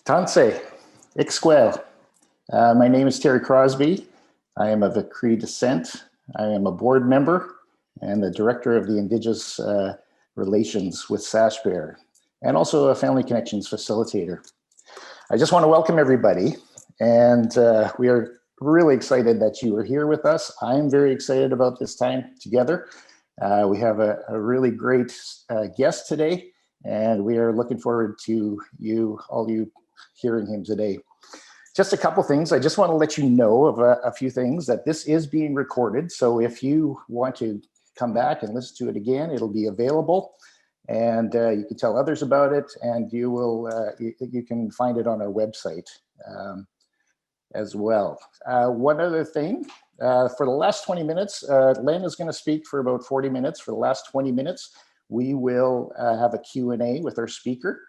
Tanse, Ixquel. My name is Terry Crosby. I am of a Cree descent. I am a board member and the director of the Indigenous Relations with SASHPER, and also a Family Connections facilitator. I just want to welcome everybody, and we are really excited that you are here with us. I'm very excited about this time together. We have a really great guest today, and we are looking forward to all you hearing him today. Just a couple things. I just want to let you know of a few things, that this is being recorded. So if you want to come back and listen to it again, it'll be available, and you can tell others about it, and you will you can find it on our website as well. One other thing, for the last 20 minutes, Len is going to speak for about 40 minutes. For the last 20 minutes, we will have a Q&A with our speaker.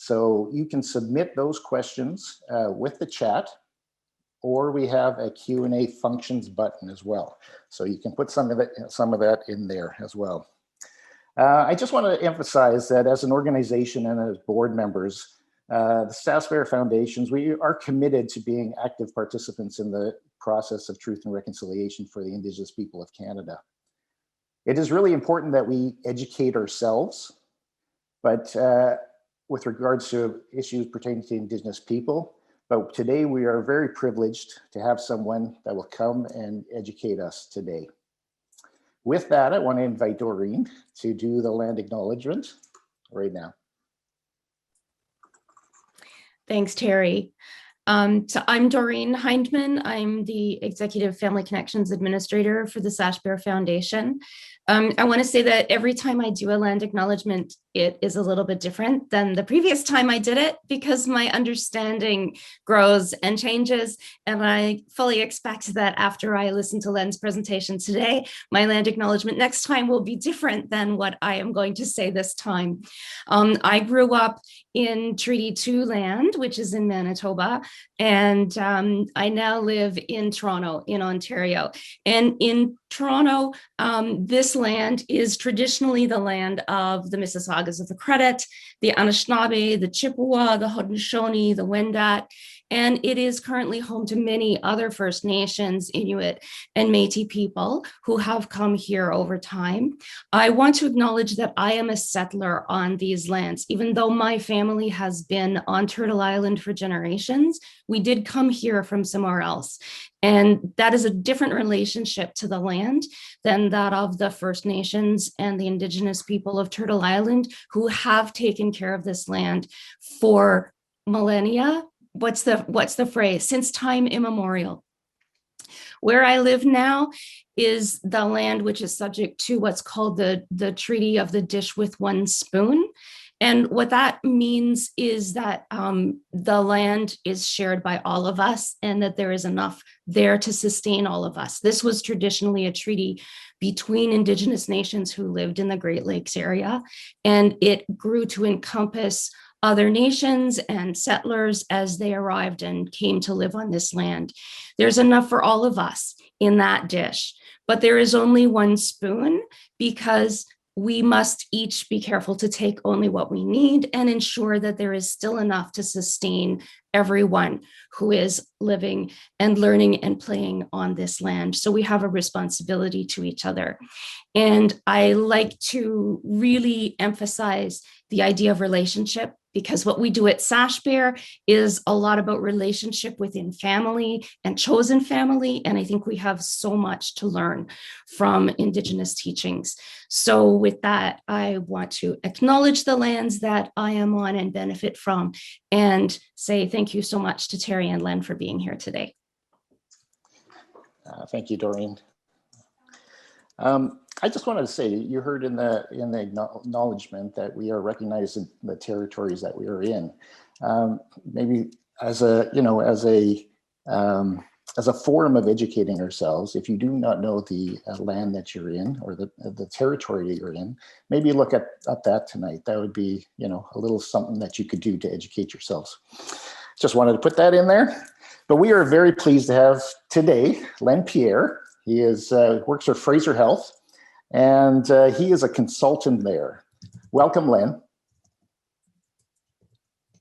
So you can submit those questions with the chat, or we have a Q&A functions button as well. So you can put some of that in there as well. I just want to emphasize that as an organization and as board members, the SASPER Foundations, we are committed to being active participants in the process of truth and reconciliation for the Indigenous people of Canada. It is really important that we educate ourselves, but with regards to issues pertaining to Indigenous people. But today we are very privileged to have someone that will come and educate us today. With that, I want to invite Doreen to do the land acknowledgement right now. Thanks, Terry. So I'm Doreen Hindman. I'm the Executive Family Connections Administrator for the SASHPER Foundation. I want to say that every time I do a land acknowledgement, it is a little bit different than the previous time I did it, because my understanding grows and changes. And I fully expect that after I listen to Len's presentation today, my land acknowledgement next time will be different than what I am going to say this time. I grew up in Treaty 2 land, which is in Manitoba, and I now live in Toronto, in Ontario. And in Toronto, this land is traditionally the land of the Mississaugas of the Credit, the Anishinaabe, the Chippewa, the Haudenosaunee, the Wendat, and it is currently home to many other First Nations, Inuit, and Métis people who have come here over time. I want to acknowledge that I am a settler on these lands. Even though my family has been on Turtle Island for generations, we did come here from somewhere else. And that is a different relationship to the land than that of the First Nations and the Indigenous people of Turtle Island, who have taken care of this land for millennia. What's the phrase? Since time immemorial. Where I live now is the land which is subject to what's called the Treaty of the Dish with One Spoon. And what that means is that the land is shared by all of us, and that there is enough there to sustain all of us. This was traditionally a treaty between Indigenous nations who lived in the Great Lakes area, and it grew to encompass other nations and settlers as they arrived and came to live on this land. There's enough for all of us in that dish, but there is only one spoon, because we must each be careful to take only what we need and ensure that there is still enough to sustain everyone who is living and learning and playing on this land. So we have a responsibility to each other. And I like to really emphasize the idea of relationship, because what we do at SASHPER is a lot about relationship within family and chosen family. And I think we have so much to learn from Indigenous teachings. So with that, I want to acknowledge the lands that I am on and benefit from, and say thank you so much to Terry and Len for being here today. Thank you, Doreen. I just wanted to say, you heard in the acknowledgement that we are recognizing the territories that we are in. Maybe as a forum of educating ourselves, if you do not know the land that you're in, or the territory that you're in, maybe look at that tonight. That would be, a little something that you could do to educate yourselves. Just wanted to put that in there. But we are very pleased to have today Len Pierre. He works for Fraser Health, and he is a consultant there. Welcome, Len.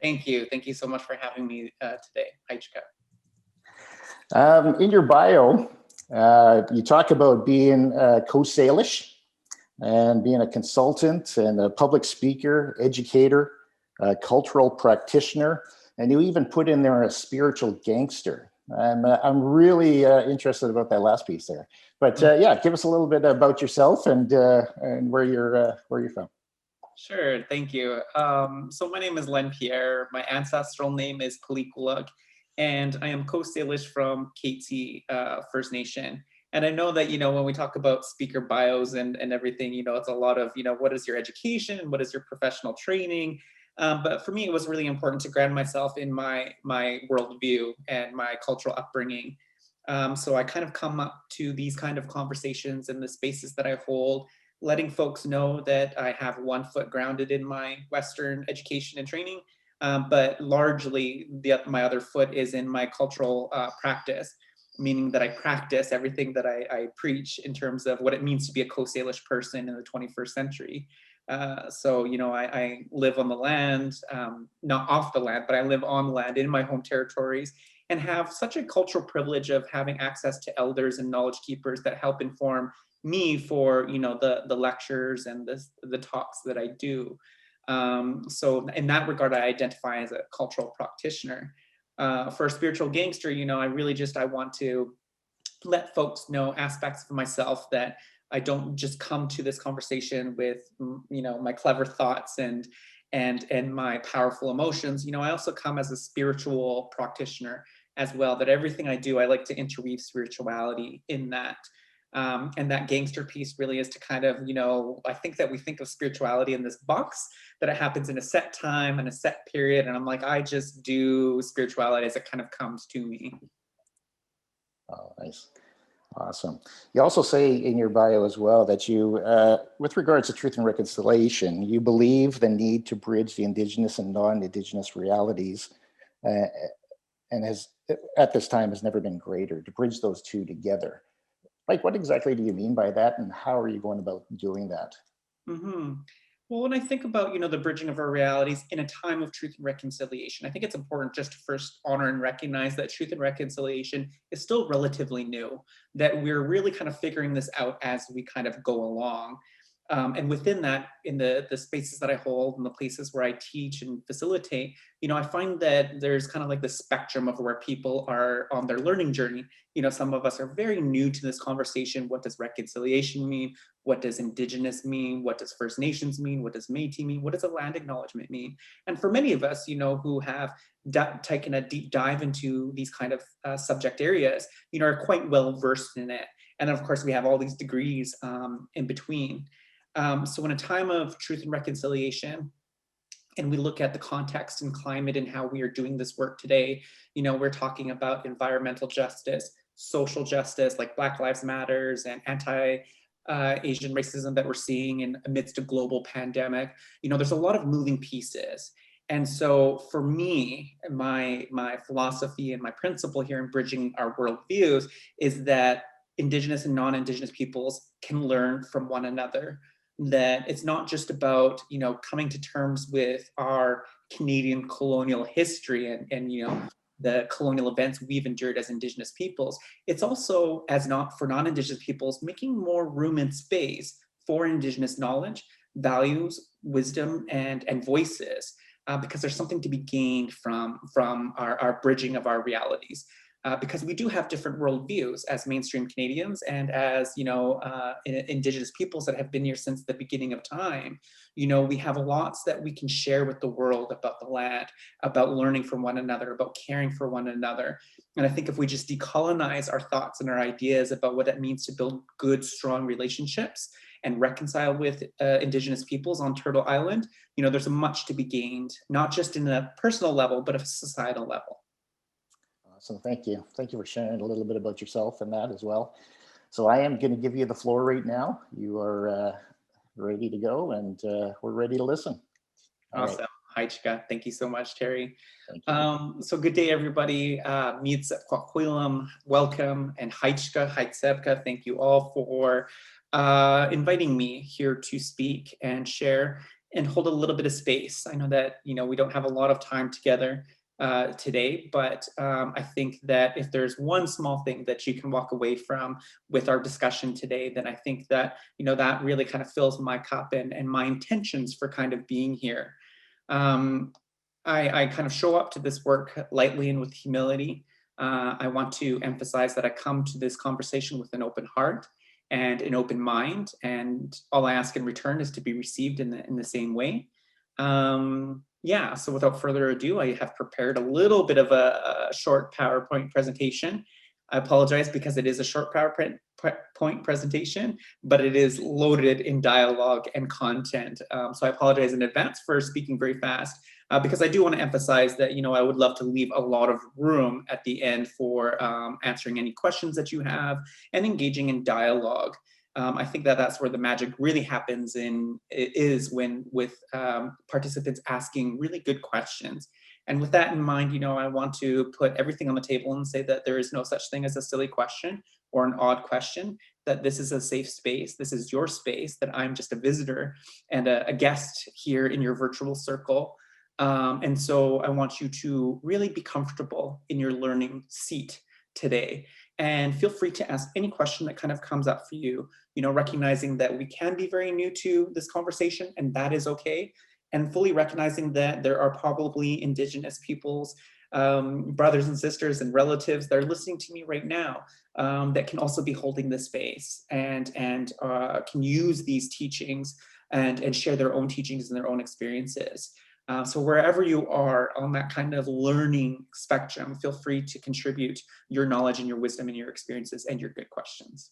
Thank you. Thank you so much for having me today, Haichka. In your bio, you talk about being Coast Salish and being a consultant and a public speaker, educator, cultural practitioner, and you even put in there a spiritual gangster. I'm really interested about that last piece there. But yeah, give us a little bit about yourself and where you're from. Sure, thank you. So my name is Len Pierre. My ancestral name is Kalikulag, and I am Coast Salish from Keitsi First Nation. And I know that, when we talk about speaker bios and everything, it's a lot of, what is your education and what is your professional training? But for me, it was really important to ground myself in my worldview and my cultural upbringing. So I kind of come up to these kind of conversations and the spaces that I hold, letting folks know that I have one foot grounded in my Western education and training, but largely my other foot is in my cultural practice, meaning that I practice everything that I preach in terms of what it means to be a Coast Salish person in the 21st century. So, I live on the land, not off the land, but I live on land in my home territories and have such a cultural privilege of having access to elders and knowledge keepers that help inform me for the lectures and the talks that I do. So in that regard, I identify as a cultural practitioner. For a spiritual gangster, I want to let folks know aspects of myself that I don't just come to this conversation with my clever thoughts and my powerful emotions. I also come as a spiritual practitioner as well, that everything I do, I like to interweave spirituality in that. And that gangster piece really is to kind of, I think that we think of spirituality in this box, that it happens in a set time and a set period. And I'm like, I just do spirituality as it kind of comes to me. Oh, nice. Awesome. You also say in your bio as well that you, with regards to truth and reconciliation, you believe the need to bridge the Indigenous and non-Indigenous realities and at this time has never been greater, to bridge those two together. Like, what exactly do you mean by that, and how are you going about doing that? Mm-hmm. Well, when I think about, the bridging of our realities in a time of truth and reconciliation, I think it's important just to first honor and recognize that truth and reconciliation is still relatively new, that we're really kind of figuring this out as we kind of go along. And within that, in the spaces that I hold and the places where I teach and facilitate, I find that there's kind of like the spectrum of where people are on their learning journey. Some of us are very new to this conversation. What does reconciliation mean? What does Indigenous mean? What does First Nations mean? What does Métis mean? What does a land acknowledgement mean? And for many of us, who have taken a deep dive into these kind of subject areas, are quite well versed in it. And of course, we have all these degrees in between. So in a time of truth and reconciliation, and we look at the context and climate and how we are doing this work today, we're talking about environmental justice, social justice, like Black Lives Matters, and anti-Asian racism that we're seeing amidst a global pandemic. There's a lot of moving pieces. And so for me, my philosophy and my principle here in bridging our worldviews is that Indigenous and non-Indigenous peoples can learn from one another. That it's not just about, coming to terms with our Canadian colonial history and the colonial events we've endured as Indigenous peoples. It's also, for non-Indigenous peoples, making more room and space for Indigenous knowledge, values, wisdom, and voices, because there's something to be gained from our bridging of our realities. Because we do have different worldviews as mainstream Canadians and as, Indigenous peoples that have been here since the beginning of time. We have lots that we can share with the world about the land, about learning from one another, about caring for one another. And I think if we just decolonize our thoughts and our ideas about what it means to build good, strong relationships and reconcile with Indigenous peoples on Turtle Island, there's much to be gained, not just in a personal level, but a societal level. So thank you. Thank you for sharing a little bit about yourself and that as well. So I am going to give you the floor right now. You are ready to go, and we're ready to listen. Awesome. Hi, Chika. Thank you so much, Terry. Thank you. So good day, everybody. Welcome, and Haichka, thank you all for inviting me here to speak and share and hold a little bit of space. I know that, we don't have a lot of time together today, but I think that if there's one small thing that you can walk away from with our discussion today, then I think that, that really kind of fills my cup and my intentions for kind of being here. I kind of show up to this work lightly and with humility. I want to emphasize that I come to this conversation with an open heart and an open mind, and all I ask in return is to be received in the same way. Yeah, so without further ado, I have prepared a little bit of a short PowerPoint presentation. I apologize because it is a short PowerPoint presentation, but it is loaded in dialogue and content. So I apologize in advance for speaking very fast, because I do want to emphasize that, I would love to leave a lot of room at the end for answering any questions that you have and engaging in dialogue. I think that that's where the magic really happens with participants asking really good questions. And with that in mind, I want to put everything on the table and say that there is no such thing as a silly question or an odd question, that this is a safe space. This is your space, that I'm just a visitor and a guest here in your virtual circle. And so I want you to really be comfortable in your learning seat today. And feel free to ask any question that kind of comes up for you, recognizing that we can be very new to this conversation, and that is okay. And fully recognizing that there are probably Indigenous peoples, brothers and sisters and relatives that are listening to me right now, that can also be holding this space and can use these teachings and share their own teachings and their own experiences. So wherever you are on that kind of learning spectrum, feel free to contribute your knowledge and your wisdom and your experiences and your good questions.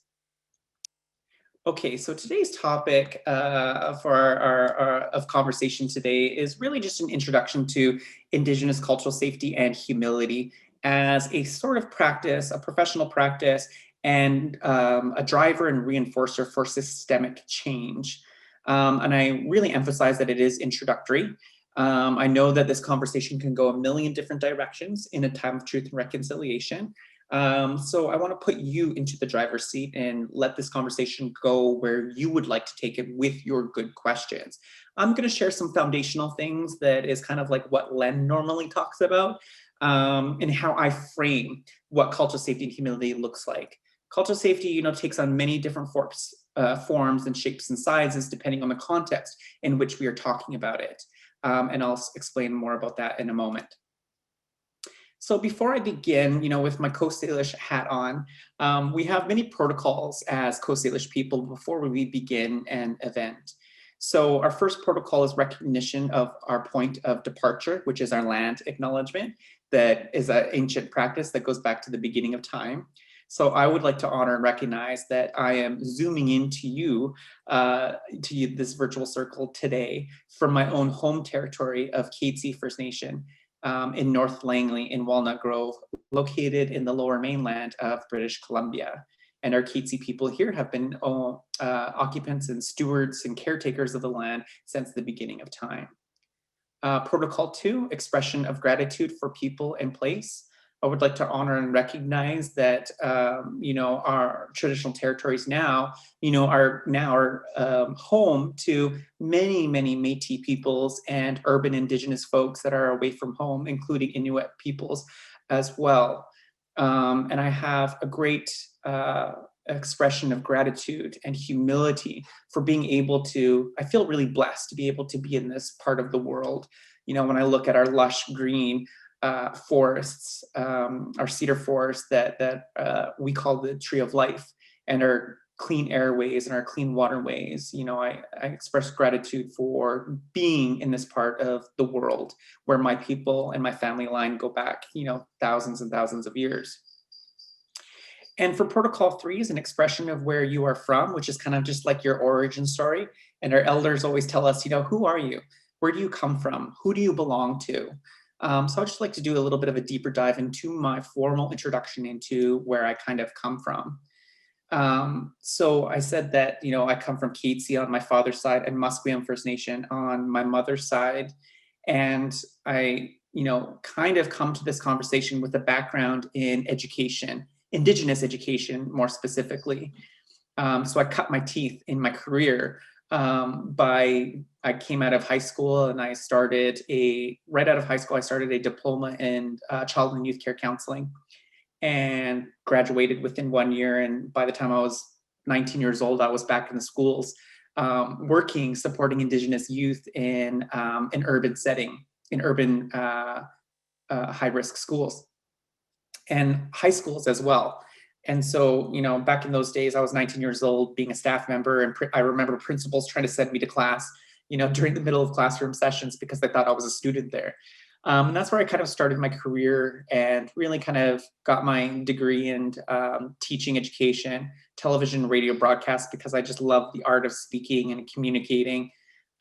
Okay, so today's topic for our of conversation today is really just an introduction to Indigenous cultural safety and humility as a sort of practice, a professional practice, and a driver and reinforcer for systemic change. And I really emphasize that it is introductory. I know that this conversation can go a million different directions in a time of truth and reconciliation. So I want to put you into the driver's seat and let this conversation go where you would like to take it with your good questions. I'm going to share some foundational things that is kind of like what Len normally talks about, and how I frame what cultural safety and humility looks like. Cultural safety, takes on many different forms and shapes and sizes depending on the context in which we are talking about it. And I'll explain more about that in a moment. So before I begin, with my Coast Salish hat on, we have many protocols as Coast Salish people before we begin an event. So our first protocol is recognition of our point of departure, which is our land acknowledgement. That is an ancient practice that goes back to the beginning of time. So I would like to honor and recognize that I am zooming into you, this virtual circle today from my own home territory of Katzie First Nation in North Langley in Walnut Grove, located in the lower mainland of British Columbia. And our Katzie people here have been occupants and stewards and caretakers of the land since the beginning of time. Protocol 2, expression of gratitude for people and place. I would like to honor and recognize that, our traditional territories now, are home to many, many Métis peoples and urban Indigenous folks that are away from home, including Inuit peoples as well. And I have a great expression of gratitude and humility for being able to, I feel really blessed to be able to be in this part of the world. When I look at our lush green forests, our cedar forests that we call the tree of life, and our clean airways and our clean waterways. I express gratitude for being in this part of the world where my people and my family line go back, thousands and thousands of years. And for protocol 3 is an expression of where you are from, which is kind of just like your origin story. And our elders always tell us, who are you? Where do you come from? Who do you belong to? So I'd just like to do a little bit of a deeper dive into my formal introduction into where I kind of come from. So I said that, I come from Katzie on my father's side and Musqueam First Nation on my mother's side. And I, kind of come to this conversation with a background in education, Indigenous education more specifically. So I cut my teeth in my career I came out of high school and I started right out of high school, I started a diploma in child and youth care counseling and graduated within 1 year. And by the time I was 19 years old, I was back in the schools working, supporting Indigenous youth in an urban setting, in urban high-risk schools and high schools as well. And so, you know, back in those days, I was 19 years old, being a staff member, and I remember principals trying to send me to class, you know, during the middle of classroom sessions because they thought I was a student there. And that's where I kind of started my career and really kind of got my degree in teaching education, television, radio broadcast, because I just love the art of speaking and communicating.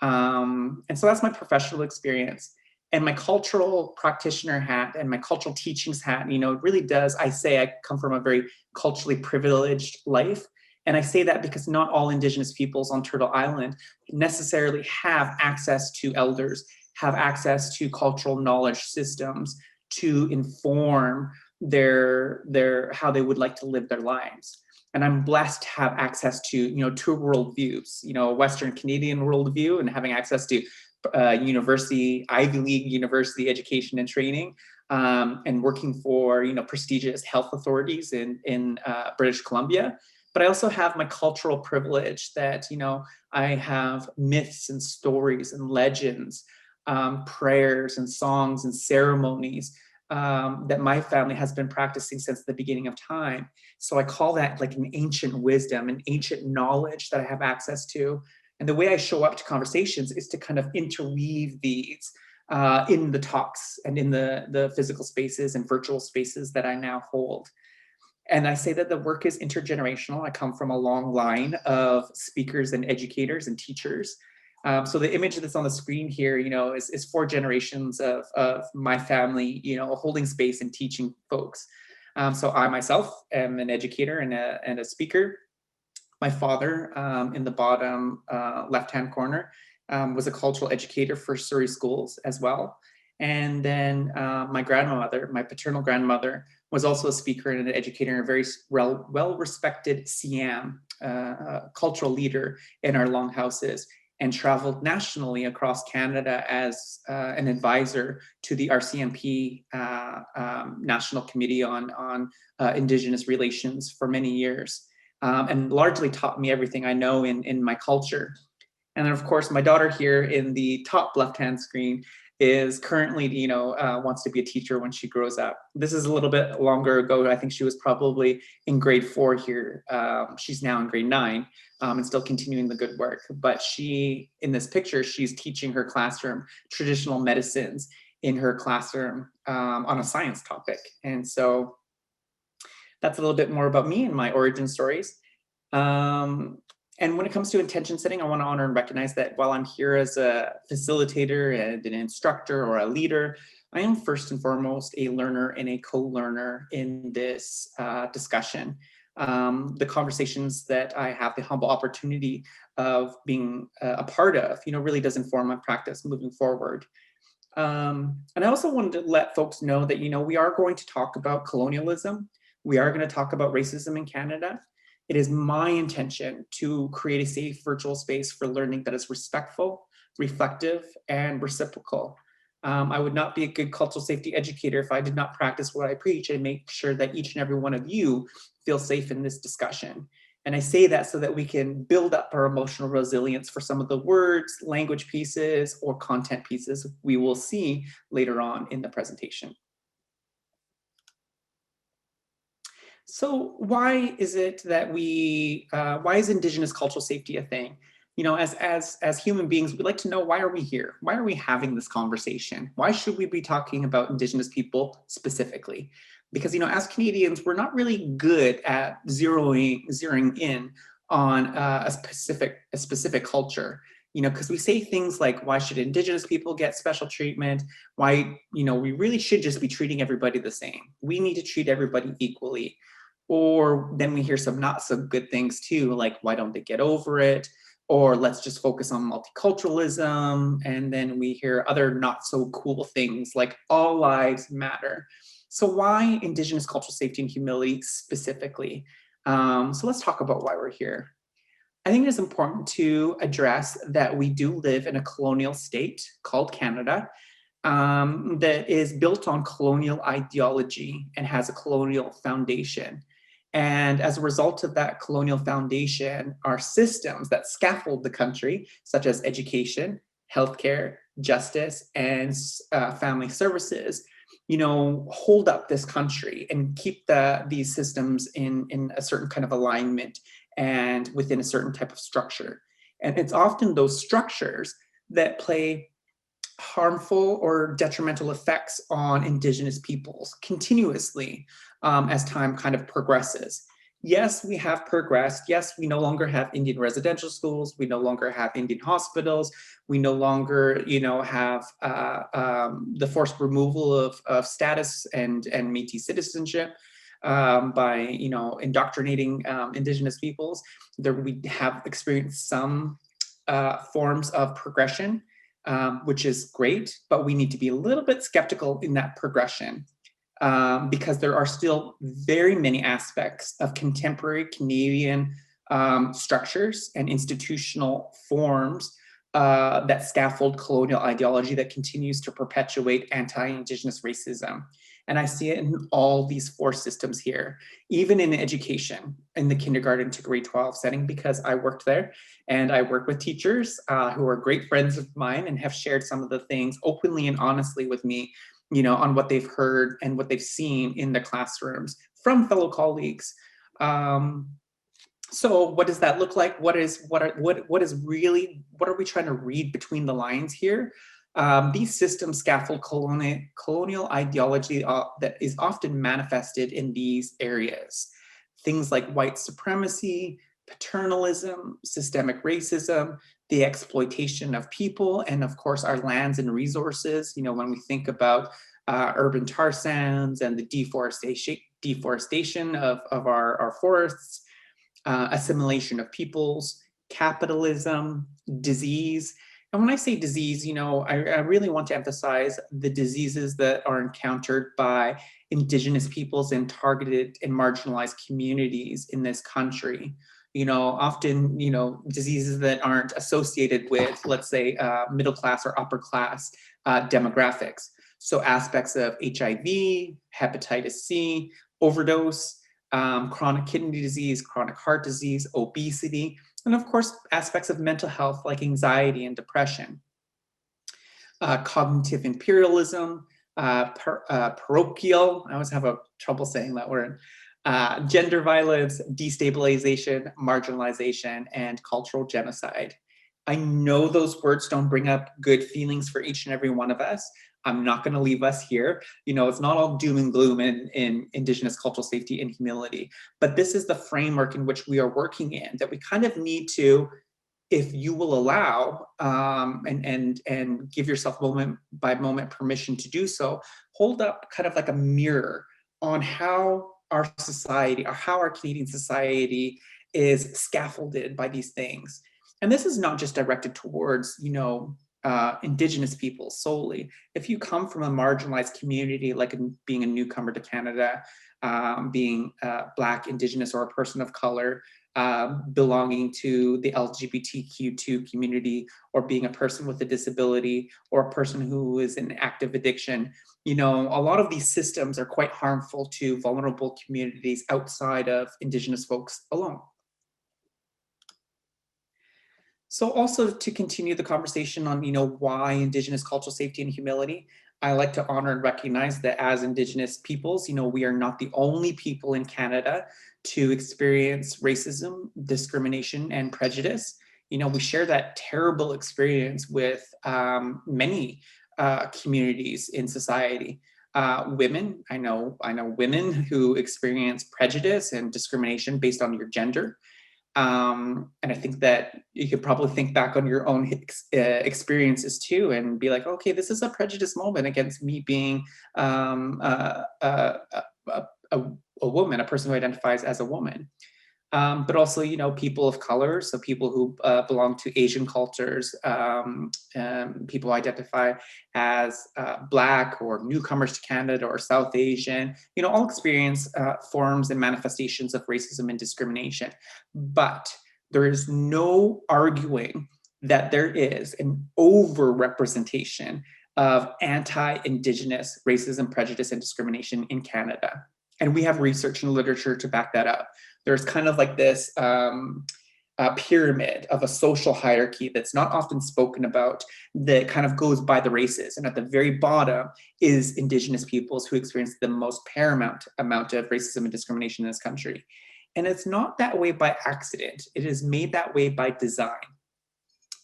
And so that's my professional experience. And my cultural practitioner hat and my cultural teachings hat, you know, it really does. I say I come from a very culturally privileged life. And I say that because not all Indigenous peoples on Turtle Island necessarily have access to elders, have access to cultural knowledge systems to inform their how they would like to live their lives. And I'm blessed to have access to, you know, two worldviews, you know, a Western Canadian worldview and having access to university, Ivy League university education and training, and working for, you know, prestigious health authorities in British Columbia. But I also have my cultural privilege that, you know, I have myths and stories and legends, prayers and songs and ceremonies that my family has been practicing since the beginning of time. So I call that like an ancient wisdom, an ancient knowledge that I have access to. And the way I show up to conversations is to kind of interweave these in the talks and in the physical spaces and virtual spaces that I now hold. And I say that the work is intergenerational. I come from a long line of speakers and educators and teachers. So the image that's on the screen here, you know, is 4 generations of my family, you know, holding space and teaching folks. So I myself am an educator and a speaker. My father, in the bottom left-hand corner, was a cultural educator for Surrey schools as well. And then my grandmother, my paternal grandmother, was also a speaker and an educator and a very well-respected CM, cultural leader in our longhouses, and traveled nationally across Canada as an advisor to the RCMP National Committee on Indigenous Relations for many years. And largely taught me everything I know in my culture. And then, of course, my daughter here in the top left-hand screen is currently, you know, wants to be a teacher when she grows up. This is a little bit longer ago. I think she was probably in grade 4 here. She's now in grade 9 and still continuing the good work. But she, in this picture, she's teaching her classroom traditional medicines in her classroom on a science topic. And so that's a little bit more about me and my origin stories. And when it comes to intention setting, I want to honor and recognize that while I'm here as a facilitator and an instructor or a leader, I am first and foremost a learner and a co-learner in this discussion. The conversations that I have the humble opportunity of being a part of, you know, really does inform my practice moving forward. And I also wanted to let folks know that, you know, we are going to talk about colonialism. We are going to talk about racism in Canada. It is my intention to create a safe virtual space for learning that is respectful, reflective, and reciprocal. I would not be a good cultural safety educator if I did not practice what I preach and make sure that each and every one of you feel safe in this discussion. And I say that so that we can build up our emotional resilience for some of the words, language pieces, or content pieces we will see later on in the presentation. So why is it that why is Indigenous cultural safety a thing? You know, as human beings, we like to know, why are we here? Why are we having this conversation? Why should we be talking about Indigenous people specifically? Because, you know, as Canadians, we're not really good at zeroing in on a specific culture. You know, because we say things like, why should Indigenous people get special treatment? Why, you know, we really should just be treating everybody the same. We need to treat everybody equally. Or then we hear some not so good things too, like, why don't they get over it? Or let's just focus on multiculturalism. And then we hear other not so cool things like all lives matter. So why Indigenous cultural safety and humility specifically? So let's talk about why we're here. I think it is important to address that we do live in a colonial state called Canada that is built on colonial ideology and has a colonial foundation. And as a result of that colonial foundation, our systems that scaffold the country, such as education, healthcare, justice, and family services, hold up this country and keep these systems in a certain kind of alignment and within a certain type of structure. And it's often those structures that play harmful or detrimental effects on Indigenous peoples continuously as time kind of progresses. Yes, we have progressed. Yes, we no longer have Indian residential schools. We no longer have Indian hospitals. We no longer, have the forced removal of status and Métis citizenship by, indoctrinating Indigenous peoples. We have experienced some forms of progression, which is great, but we need to be a little bit skeptical in that progression because there are still very many aspects of contemporary Canadian structures and institutional forms that scaffold colonial ideology that continues to perpetuate anti-Indigenous racism. And I see it in all these four systems here, even in education, in the kindergarten to grade 12 setting, because I worked there and I work with teachers who are great friends of mine and have shared some of the things openly and honestly with me, on what they've heard and what they've seen in the classrooms from fellow colleagues. So what does that look like? What are we trying to read between the lines here? These systems scaffold colonial ideology that is often manifested in these areas. Things like white supremacy, paternalism, systemic racism, the exploitation of people, and of course our lands and resources. When we think about urban tar sands and the deforestation of our forests, assimilation of peoples, capitalism, disease. And when I say disease, I really want to emphasize the diseases that are encountered by Indigenous peoples in targeted and marginalized communities in this country. Often, diseases that aren't associated with, let's say, middle class or upper class demographics. So aspects of HIV, hepatitis C, overdose, chronic kidney disease, chronic heart disease, obesity, and of course, aspects of mental health like anxiety and depression. Cognitive imperialism, parochial, I always have trouble saying that word, gender violence, destabilization, marginalization, and cultural genocide. I know those words don't bring up good feelings for each and every one of us. I'm not going to leave us here. It's not all doom and gloom in Indigenous cultural safety and humility, but this is the framework in which we are working in that we kind of need to, if you will allow and give yourself moment by moment permission to do so, hold up kind of like a mirror on how our society or how our Canadian society is scaffolded by these things. And this is not just directed towards, Indigenous people solely. If you come from a marginalized community, like being a newcomer to Canada, being Black, Indigenous, or a person of color, belonging to the LGBTQ2 community, or being a person with a disability, or a person who is in active addiction, a lot of these systems are quite harmful to vulnerable communities outside of Indigenous folks alone. So also to continue the conversation on, why Indigenous cultural safety and humility, I like to honor and recognize that as Indigenous peoples, we are not the only people in Canada to experience racism, discrimination, and prejudice. We share that terrible experience with many communities in society. Women, I know women who experience prejudice and discrimination based on your gender. And I think that you could probably think back on your own experiences too and be like, okay, this is a prejudice moment against me being a woman, a person who identifies as a woman. But also, people of color, so people who belong to Asian cultures, people who identify as Black or newcomers to Canada or South Asian, all experience forms and manifestations of racism and discrimination. But There is no arguing that there is an overrepresentation of anti-Indigenous racism, prejudice, and discrimination in Canada. And we have research and literature to back that up. There's kind of like this pyramid of a social hierarchy that's not often spoken about, that kind of goes by the races. And at the very bottom is Indigenous peoples who experience the most paramount amount of racism and discrimination in this country. And it's not that way by accident. It is made that way by design.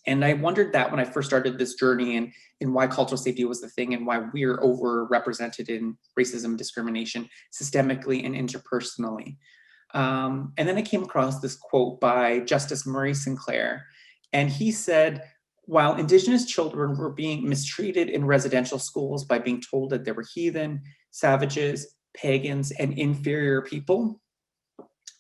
And I wondered that when I first started this journey, and why cultural safety was the thing, and why we're overrepresented in racism, discrimination, systemically and interpersonally. And then I came across this quote by Justice Murray Sinclair, and he said, while Indigenous children were being mistreated in residential schools by being told that they were heathen, savages, pagans, and inferior people,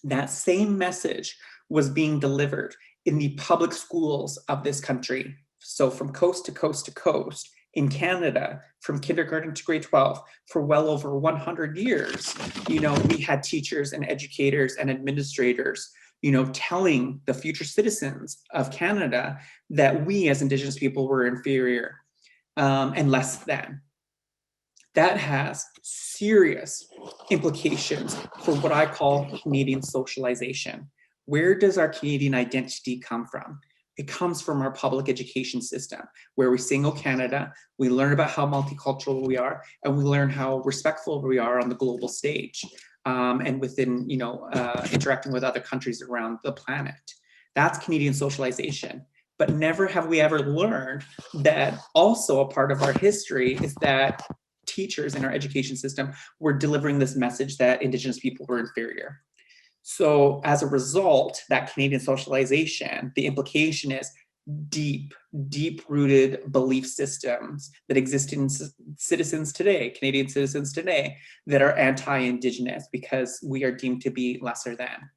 that same message was being delivered in the public schools of this country. So from coast to coast to coast, in Canada, from kindergarten to grade 12, for well over 100 years, we had teachers and educators and administrators, telling the future citizens of Canada that we as Indigenous people were inferior and less than. That has serious implications for what I call Canadian socialization. Where does our Canadian identity come from? It comes from our public education system, where we sing "O Canada," we learn about how multicultural we are, and we learn how respectful we are on the global stage, and within, interacting with other countries around the planet. That's Canadian socialization. But never have we ever learned that also a part of our history is that teachers in our education system were delivering this message that Indigenous people were inferior. So as a result, that Canadian socialization, the implication is deep-rooted belief systems that exist in citizens today, Canadian citizens today, that are anti-Indigenous because we are deemed to be lesser than.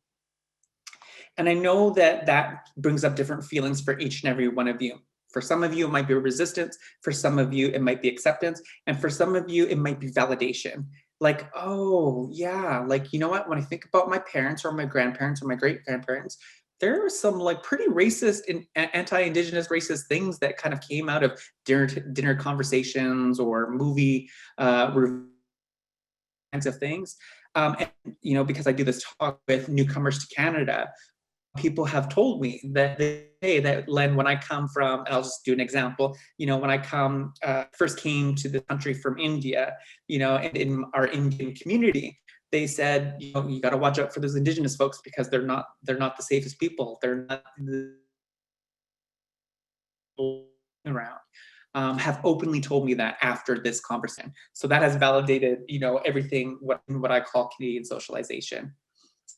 And I know that that brings up different feelings for each and every one of you. For some of you, it might be resistance. For some of you, it might be acceptance. And for some of you, it might be validation. Like, oh, yeah, like, you know what? When I think about my parents or my grandparents or my great-grandparents, there are some like pretty racist and anti-Indigenous racist things that kind of came out of dinner conversations or movie kinds of things. And, because I do this talk with newcomers to Canada, people have told me that Len, when I come from, and I'll just do an example, when I first came to the country from India, and in our Indian community, they said, you got to watch out for those Indigenous folks because they're not the safest people. They're not around. Have openly told me that after this conversation. So that has validated, everything what I call Canadian socialization.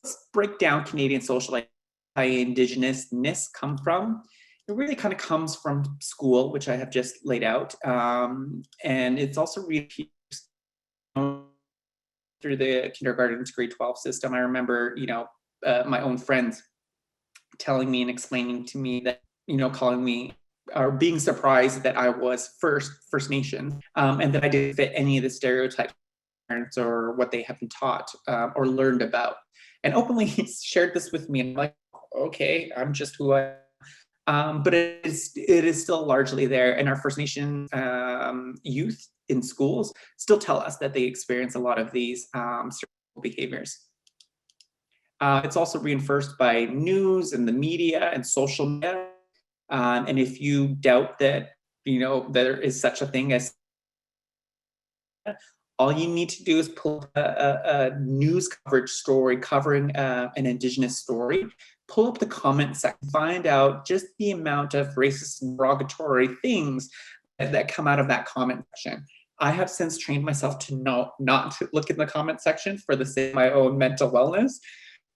Let's break down Canadian socialization. Indigenousness come from. It really kind of comes from school, which I have just laid out, and it's also repeated through the kindergarten to grade 12 system. I remember, my own friends telling me and explaining to me that, calling me or being surprised that I was First Nation, and that I didn't fit any of the stereotypes or what they have been taught or learned about, and openly shared this with me. And I'm like, okay, I'm just who I am. But it is still largely there. And our First Nation youth in schools still tell us that they experience a lot of these behaviors. It's also reinforced by news and the media and social media. And if you doubt that, there is such a thing as, all you need to do is pull a news coverage story covering an Indigenous story, pull up the comment section, find out just the amount of racist and derogatory things that come out of that comment section. I have since trained myself to not to look in the comment section for the sake of my own mental wellness.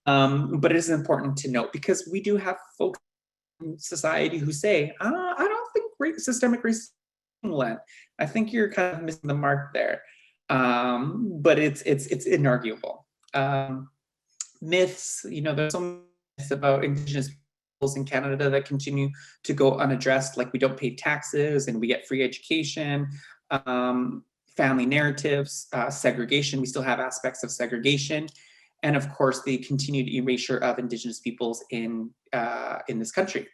But it is important to note because we do have folks in society who say, I don't think systemic racism, Len. I think you're kind of missing the mark there. But it's inarguable. Myths, there's some myths about Indigenous peoples in Canada that continue to go unaddressed, like we don't pay taxes and we get free education, family narratives, segregation. We still have aspects of segregation. and of course the continued erasure of Indigenous peoples in this country.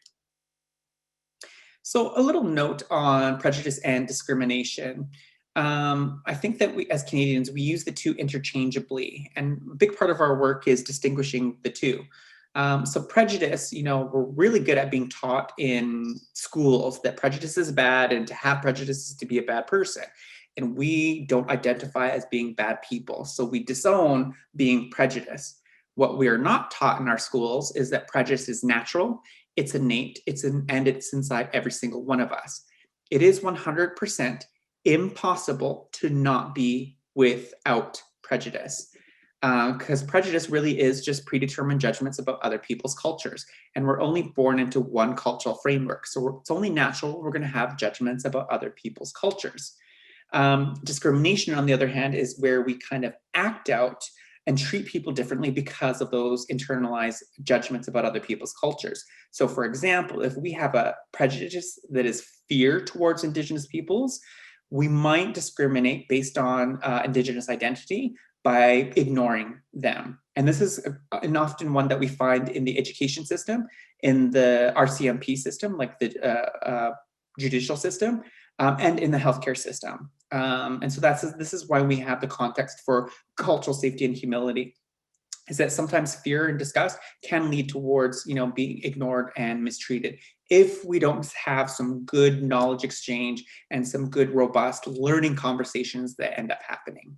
So a little note on prejudice and discrimination. I think that we, as Canadians, we use the two interchangeably, and a big part of our work is distinguishing the two. So prejudice, we're really good at being taught in schools that prejudice is bad, and to have prejudice is to be a bad person. And we don't identify as being bad people, so we disown being prejudiced. What we are not taught in our schools is that prejudice is natural, it's innate, and it's inside every single one of us. It is 100% impossible to not be without prejudice, because prejudice really is just predetermined judgments about other people's cultures, and we're only born into one cultural framework, so it's only natural we're going to have judgments about other people's cultures. Discrimination, on the other hand, is where we kind of act out and treat people differently because of those internalized judgments about other people's cultures. So for example, if we have a prejudice that is fear towards Indigenous peoples, we might discriminate based on Indigenous identity by ignoring them. And this is often one that we find in the education system, in the RCMP system, like the judicial system, and in the healthcare system. And so this is why we have the context for cultural safety and humility, is that sometimes fear and disgust can lead towards, being ignored and mistreated if we don't have some good knowledge exchange and some good, robust learning conversations that end up happening.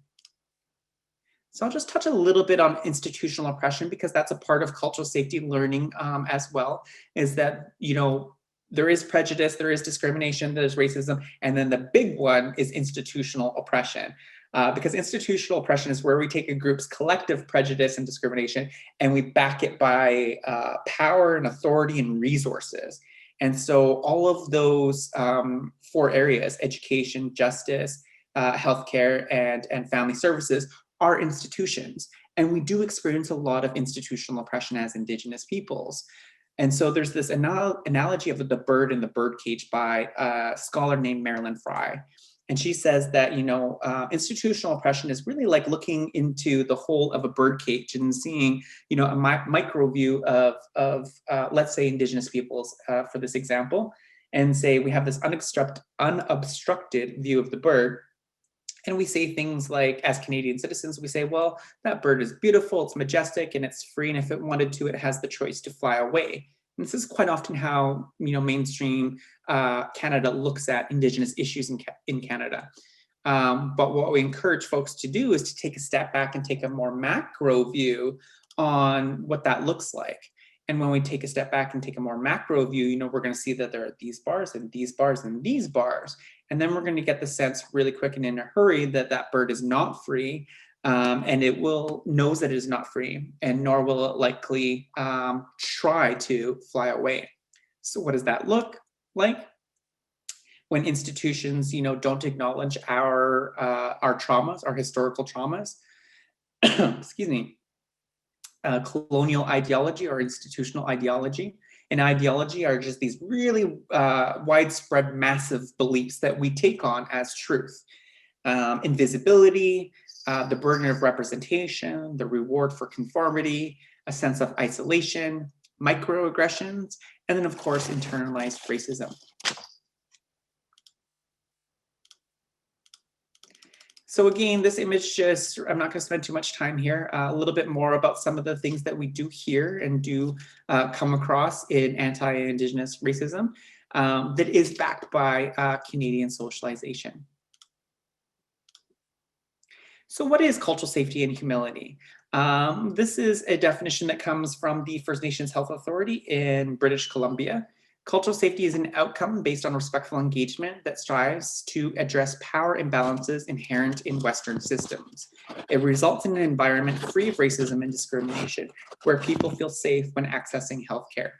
So I'll just touch a little bit on institutional oppression, because that's a part of cultural safety learning as well, is that, there is prejudice, there is discrimination, there's racism, and then the big one is institutional oppression. Because institutional oppression is where we take a group's collective prejudice and discrimination and we back it by power and authority and resources. And so all of those 4 areas, education, justice, healthcare, and family services, are institutions. And we do experience a lot of institutional oppression as Indigenous peoples. And so there's this analogy of the bird in the birdcage by a scholar named Marilyn Fry. And she says that, institutional oppression is really like looking into the hole of a birdcage and seeing, a micro view of let's say, Indigenous peoples, for this example, and say we have this unobstructed view of the bird. And we say things like, as Canadian citizens, we say, well, that bird is beautiful, it's majestic, and it's free. And if it wanted to, it has the choice to fly away. And this is quite often how, mainstream Canada looks at Indigenous issues in Canada. But what we encourage folks to do is to take a step back and take a more macro view on what that looks like. And when we take a step back and take a more macro view, we're going to see that there are these bars and these bars and these bars. And then we're going to get the sense really quick and in a hurry that that bird is not free, and it knows that it is not free, and nor will it likely try to fly away. So what does that look like? When institutions, don't acknowledge our traumas, our historical traumas, excuse me, colonial ideology or institutional ideology. And ideology are just these really widespread, massive beliefs that we take on as truth. Invisibility, the burden of representation, the reward for conformity, a sense of isolation, microaggressions, and then, of course, internalized racism. So again, this image I'm not going to spend too much time here, a little bit more about some of the things that we do hear and do come across in anti-Indigenous racism that is backed by Canadian socialization. So what is cultural safety and humility? This is a definition that comes from the First Nations Health Authority in British Columbia. Cultural safety is an outcome based on respectful engagement that strives to address power imbalances inherent in Western systems. It results in an environment free of racism and discrimination, where people feel safe when accessing healthcare.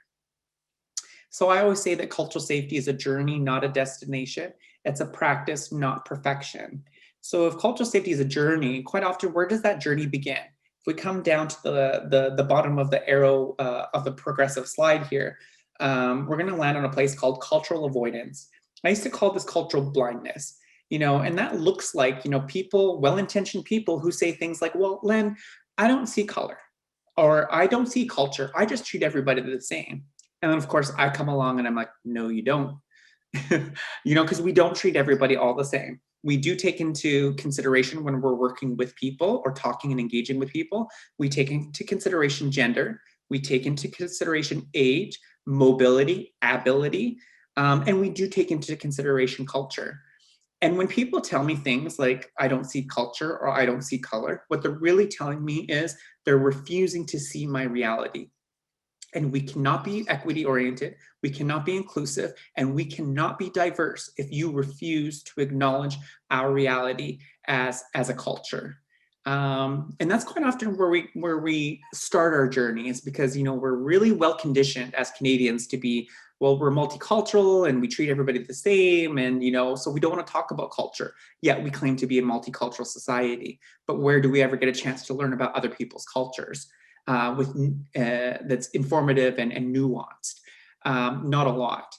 So I always say that cultural safety is a journey, not a destination. It's a practice, not perfection. So if cultural safety is a journey, quite often, where does that journey begin? If we come down to the bottom of the arrow of the progressive slide here, we're going to land on a place called cultural avoidance. I used to call this cultural blindness, and that looks like, people, well-intentioned people who say things like, well, Len, I don't see color, or I don't see culture. I just treat everybody the same. And then of course I come along and I'm like, no, you don't. Because we don't treat everybody all the same. We do take into consideration when we're working with people or talking and engaging with people, we take into consideration gender, we take into consideration age, mobility, ability, and we do take into consideration culture. And when people tell me things like, I don't see culture or I don't see color, what they're really telling me is they're refusing to see my reality. And we cannot be equity oriented, we cannot be inclusive, and we cannot be diverse if you refuse to acknowledge our reality as a culture. And that's quite often where we start our journey, is because we're really well conditioned as Canadians to be, well, we're multicultural and we treat everybody the same, and so we don't want to talk about culture, yet we claim to be a multicultural society. But where do we ever get a chance to learn about other people's cultures? That's informative and nuanced, not a lot.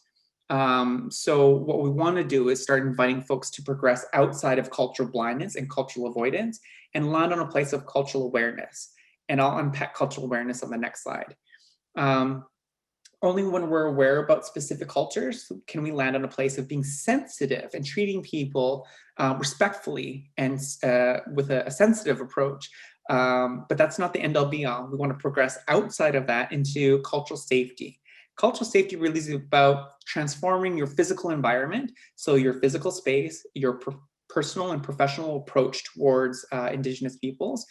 So what we want to do is start inviting folks to progress outside of cultural blindness and cultural avoidance and land on a place of cultural awareness. And I'll unpack cultural awareness on the next slide. Only when we're aware about specific cultures can we land on a place of being sensitive and treating people respectfully and with a sensitive approach. But that's not the end all be all. We want to progress outside of that into cultural safety. Cultural safety really is about transforming your physical environment, so your physical space, your personal and professional approach towards Indigenous peoples,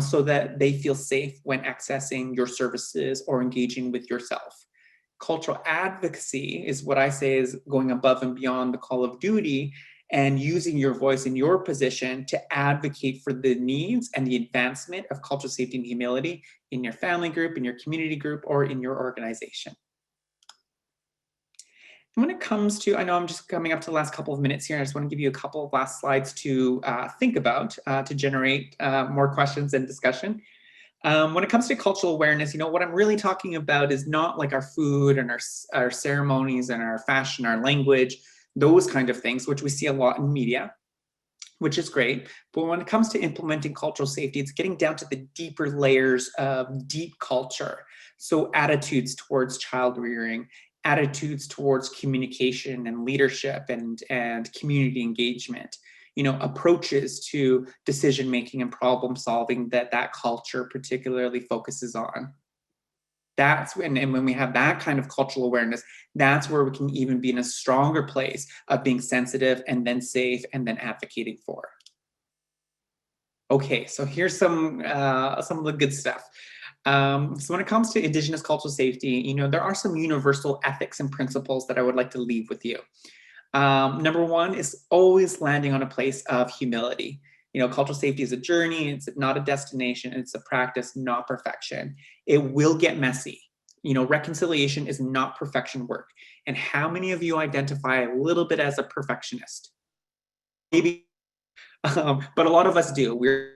so that they feel safe when accessing your services or engaging with yourself. Cultural advocacy is what I say is going above and beyond the call of duty and using your voice in your position to advocate for the needs and the advancement of cultural safety and humility in your family group, in your community group, or in your organization. And when it comes to, I know I'm just coming up to the last couple of minutes here, I just want to give you a couple of last slides to think about to generate more questions and discussion. When it comes to cultural awareness, what I'm really talking about is not like our food and our ceremonies and our fashion, our language, those kind of things, which we see a lot in media, which is great. But when it comes to implementing cultural safety, it's getting down to the deeper layers of deep culture. So attitudes towards child rearing, attitudes towards communication and leadership and community engagement, approaches to decision making and problem solving that culture particularly focuses on. That's when, and when we have that kind of cultural awareness, that's where we can even be in a stronger place of being sensitive and then safe and then advocating for. Okay, so here's some of the good stuff. So when it comes to Indigenous cultural safety, there are some universal ethics and principles that I would like to leave with you. Number one is always landing on a place of humility. Cultural safety is a journey, it's not a destination, it's a practice, not perfection. It will get messy. Reconciliation is not perfection work. And how many of you identify a little bit as a perfectionist? Maybe, but a lot of us do. We're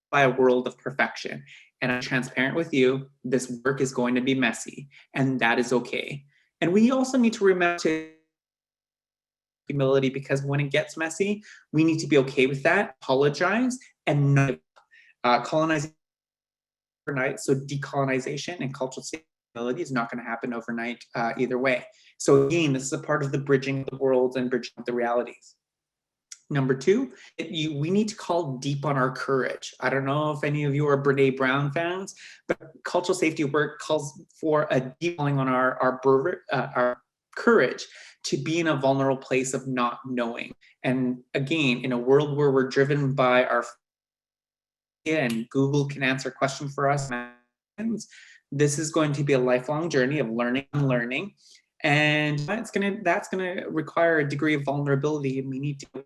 by a world of perfection. And I'm transparent with you, this work is going to be messy, and that is okay. And we also need to remember to humility, because when it gets messy, we need to be okay with that, apologize, and not colonizing overnight. So decolonization and cultural stability is not going to happen overnight either way. So again, this is a part of the bridging of the worlds and bridging of the realities. Number two, we need to call deep on our courage. I don't know if any of you are Brene Brown fans, but cultural safety work calls for a deep calling on our courage to be in a vulnerable place of not knowing. And again, in a world where we're driven by our and Google can answer questions for us, this is going to be a lifelong journey of learning and learning. And that's gonna require a degree of vulnerability, and we need to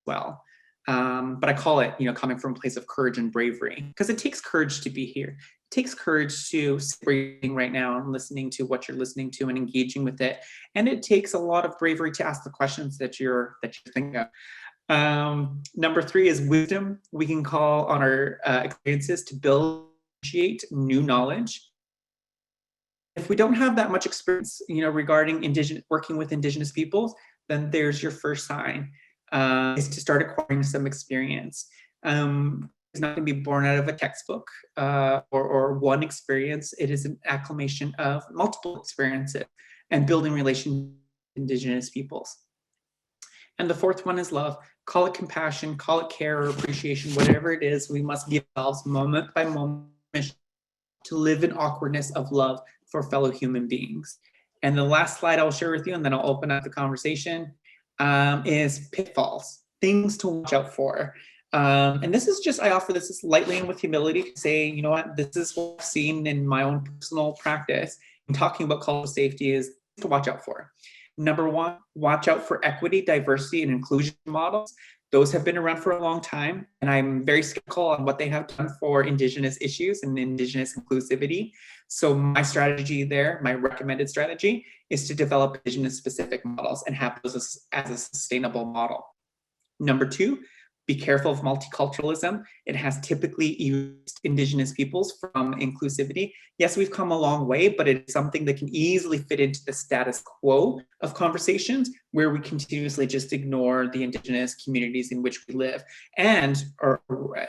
well. But I call it, coming from a place of courage and bravery, because it takes courage to be here. It takes courage to breathing right now and listening to what you're listening to and engaging with it. And it takes a lot of bravery to ask the questions that you're thinking of. Number three is wisdom. We can call on our experiences to build, appreciate new knowledge. If we don't have that much experience, regarding working with Indigenous peoples, then there's your first sign. Is to start acquiring some experience. is not going to be born out of a textbook or one experience. It is an acclamation of multiple experiences and building relations with Indigenous peoples. And the fourth one is love. Call it compassion, call it care or appreciation, whatever it is, we must give ourselves moment by moment to live in awkwardness of love for fellow human beings. And the last slide I'll share with you, and then I'll open up the conversation, is pitfalls, things to watch out for. And this is just, I offer this as lightly and with humility, saying, you know what, this is what I've seen in my own personal practice. And talking about cultural safety is to watch out for. Number one, watch out for equity, diversity, and inclusion models. Those have been around for a long time, and I'm very skeptical on what they have done for Indigenous issues and Indigenous inclusivity. So my strategy there, my recommended strategy, is to develop Indigenous specific models and have those as a sustainable model. Number two, be careful of multiculturalism. It has typically used Indigenous peoples from inclusivity. Yes, we've come a long way, but it's something that can easily fit into the status quo of conversations where we continuously just ignore the Indigenous communities in which we live and or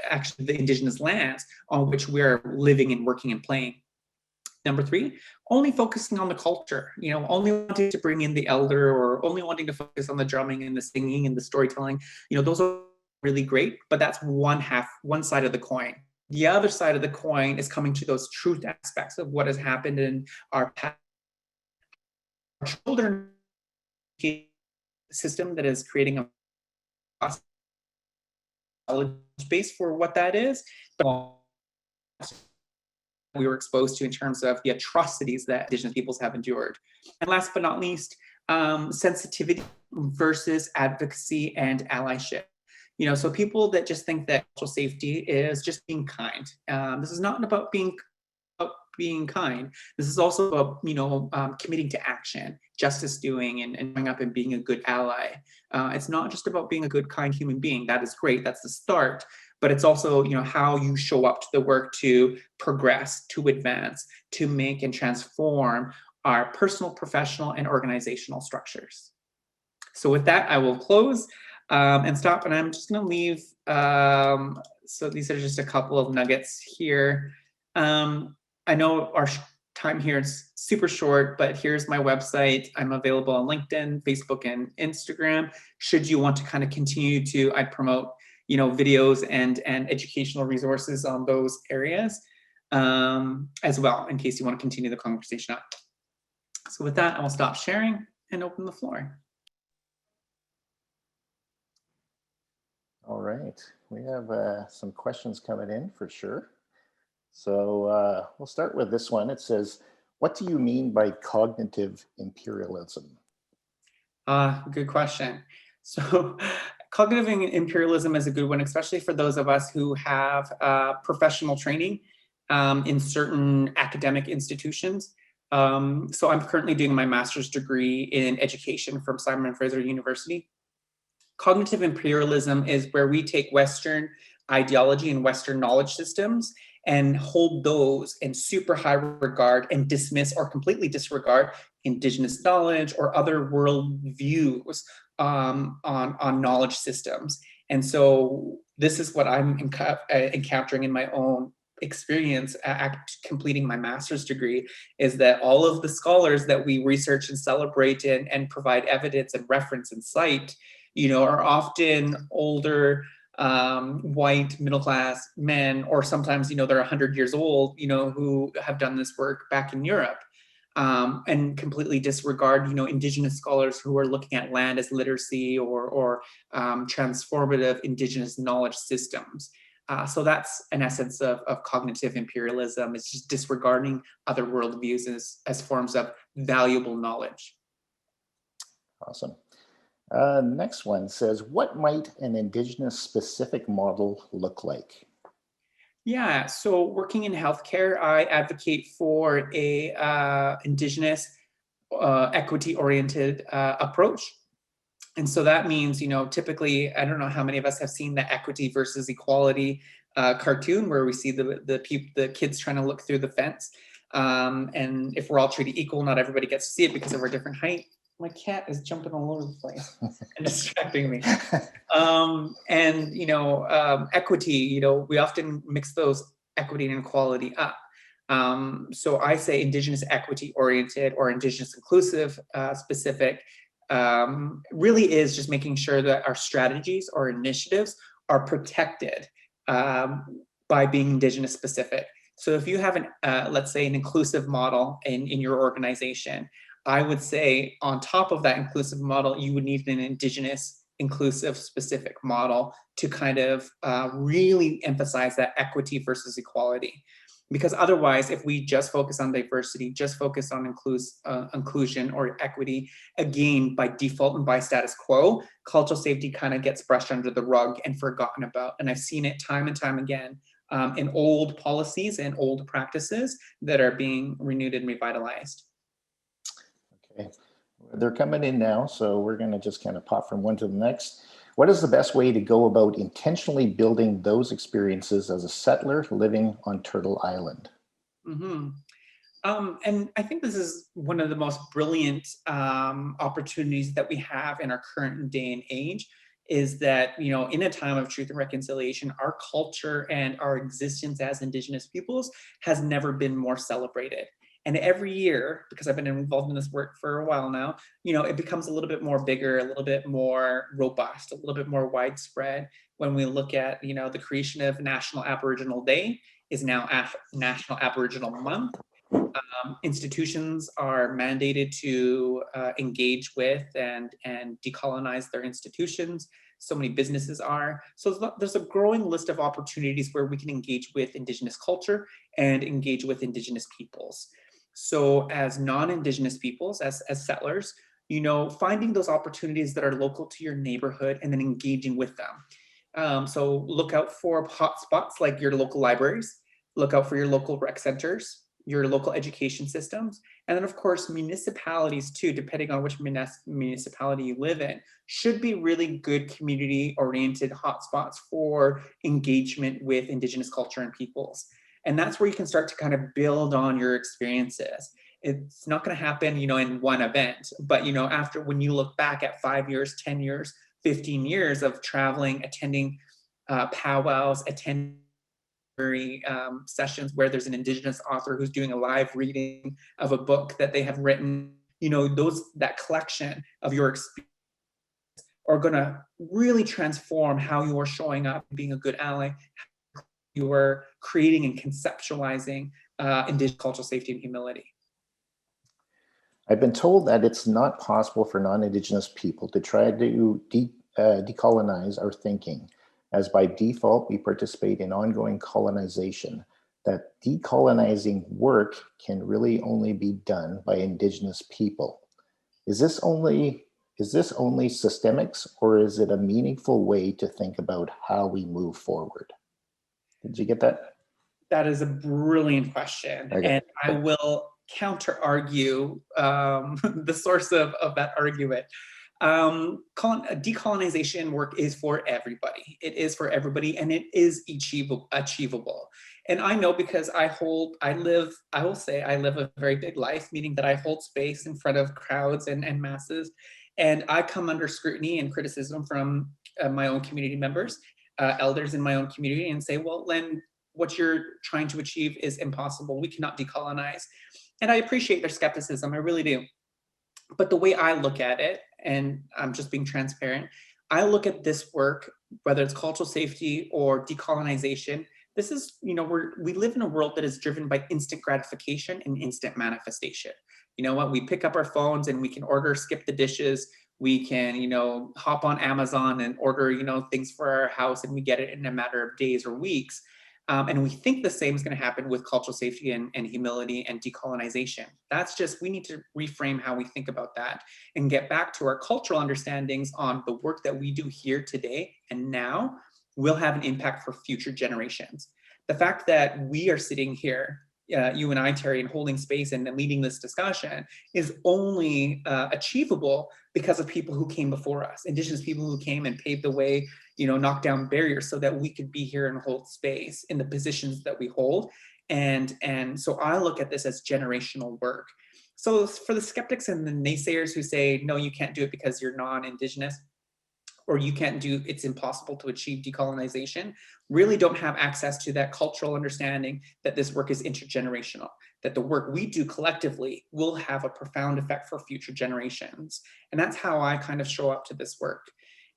actually the Indigenous lands on which we're living and working and playing. Number three, only focusing on the culture, only wanting to bring in the elder or only wanting to focus on the drumming and the singing and the storytelling. Those are really great, but that's one side of the coin. The other side of the coin is coming to those truth aspects of what has happened in our past. Our children system that is creating a solid space for what that is, but we were exposed to in terms of the atrocities that Indigenous peoples have endured. And last but not least, sensitivity versus advocacy and allyship. So people that just think that cultural safety is just being kind. This is not about being kind. This is also about, committing to action, justice doing, and going up and being a good ally. It's not just about being a good, kind human being. That is great. That's the start. But it's also, how you show up to the work to progress, to advance, to make and transform our personal, professional, and organizational structures. So with that, I will close and stop. And I'm just going to leave. So these are just a couple of nuggets here. I know our time here is super short, but here's my website. I'm available on LinkedIn, Facebook, and Instagram. Should you want to kind of continue to, I promote, videos and educational resources on those areas as well, in case you want to continue the conversation up. So with that, I will stop sharing and open the floor. All right, we have some questions coming in for sure. So we'll start with this one. It says, what do you mean by cognitive imperialism? Good question. So cognitive imperialism is a good one, especially for those of us who have professional training in certain academic institutions. So I'm currently doing my master's degree in education from Simon Fraser University. Cognitive imperialism is where we take Western ideology and Western knowledge systems and hold those in super high regard and dismiss or completely disregard Indigenous knowledge or other world views on knowledge systems. And so this is what I'm encountering in my own experience completing my master's degree, is that all of the scholars that we research and celebrate and provide evidence and reference and cite, are often older, white middle-class men, or sometimes, they're 100 years old, who have done this work back in Europe, and completely disregard, Indigenous scholars who are looking at land as literacy or transformative Indigenous knowledge systems. So that's an essence of cognitive imperialism. It's just disregarding other worldviews as forms of valuable knowledge. Awesome. Next one says, what might an Indigenous specific model look like? Yeah, so working in healthcare, I advocate for a Indigenous equity-oriented approach. And so that means, typically, I don't know how many of us have seen the equity versus equality cartoon where we see the kids trying to look through the fence. And if we're all treated equal, not everybody gets to see it because of our different height. My cat is jumping all over the place and distracting me. And equity, we often mix those equity and equality up. So I say Indigenous equity oriented or Indigenous inclusive specific really is just making sure that our strategies or initiatives are protected by being Indigenous specific. So if you have let's say an inclusive model in your organization, I would say on top of that inclusive model, you would need an Indigenous inclusive specific model to kind of really emphasize that equity versus equality. Because otherwise, if we just focus on diversity, just focus on inclusion or equity, again, by default and by status quo, cultural safety kind of gets brushed under the rug and forgotten about. And I've seen it time and time again in old policies and old practices that are being renewed and revitalized. Okay, they're coming in now, so we're going to just kind of pop from one to the next. What is the best way to go about intentionally building those experiences as a settler living on Turtle Island? Mm-hmm. And I think this is one of the most brilliant opportunities that we have in our current day and age, is that, in a time of truth and reconciliation, our culture and our existence as Indigenous peoples has never been more celebrated. And every year, because I've been involved in this work for a while now, it becomes a little bit more bigger, a little bit more robust, a little bit more widespread. When we look at, the creation of National Aboriginal Day is now National Aboriginal Month. Institutions are mandated to engage with and decolonize their institutions. So many businesses are. So there's a growing list of opportunities where we can engage with Indigenous culture and engage with Indigenous peoples. So as non-Indigenous peoples, as settlers, finding those opportunities that are local to your neighborhood and then engaging with them. So look out for hotspots like your local libraries, look out for your local rec centers, your local education systems, and then of course municipalities too, depending on which municipality you live in, should be really good community-oriented hotspots for engagement with Indigenous culture and peoples. And that's where you can start to kind of build on your experiences. It's not going to happen, in one event, but after, when you look back at 5 years, 10 years, 15 years of traveling, attending powwows, attending sessions where there's an Indigenous author who's doing a live reading of a book that they have written, that collection of your experience are going to really transform how you are showing up, being a good ally, how you are creating and conceptualizing Indigenous cultural safety and humility. I've been told that it's not possible for non-Indigenous people to try to decolonize our thinking, as by default we participate in ongoing colonization, that decolonizing work can really only be done by Indigenous people. Is this only systemics, or is it a meaningful way to think about how we move forward? Did you get that? That is a brilliant question. Okay. And I will counter argue the source of that argument. Decolonization work is for everybody. It is for everybody, and it is achievable. And I know, because I live a very big life, meaning that I hold space in front of crowds and masses. And I come under scrutiny and criticism from my own community members, elders in my own community, and say, well, Len, what you're trying to achieve is impossible. We cannot decolonize. And I appreciate their skepticism, I really do. But the way I look at it, and I'm just being transparent, I look at this work, whether it's cultural safety or decolonization, this is, we live in a world that is driven by instant gratification and instant manifestation. You know what, we pick up our phones and we can order skip the dishes, we can, hop on Amazon and order, things for our house, and we get it in a matter of days or weeks. And we think the same is going to happen with cultural safety and humility and decolonization. That's just, we need to reframe how we think about that and get back to our cultural understandings on the work that we do here today and now will have an impact for future generations. The fact that we are sitting here, you and I, Terry, and holding space and leading this discussion is only achievable because of people who came before us, Indigenous people who came and paved the way, knocked down barriers so that we could be here and hold space in the positions that we hold. And so I look at this as generational work. So for the skeptics and the naysayers who say, no, you can't do it because you're non-Indigenous, or you can't do, it's impossible to achieve decolonization, really don't have access to that cultural understanding that this work is intergenerational, that the work we do collectively will have a profound effect for future generations. And that's how I kind of show up to this work.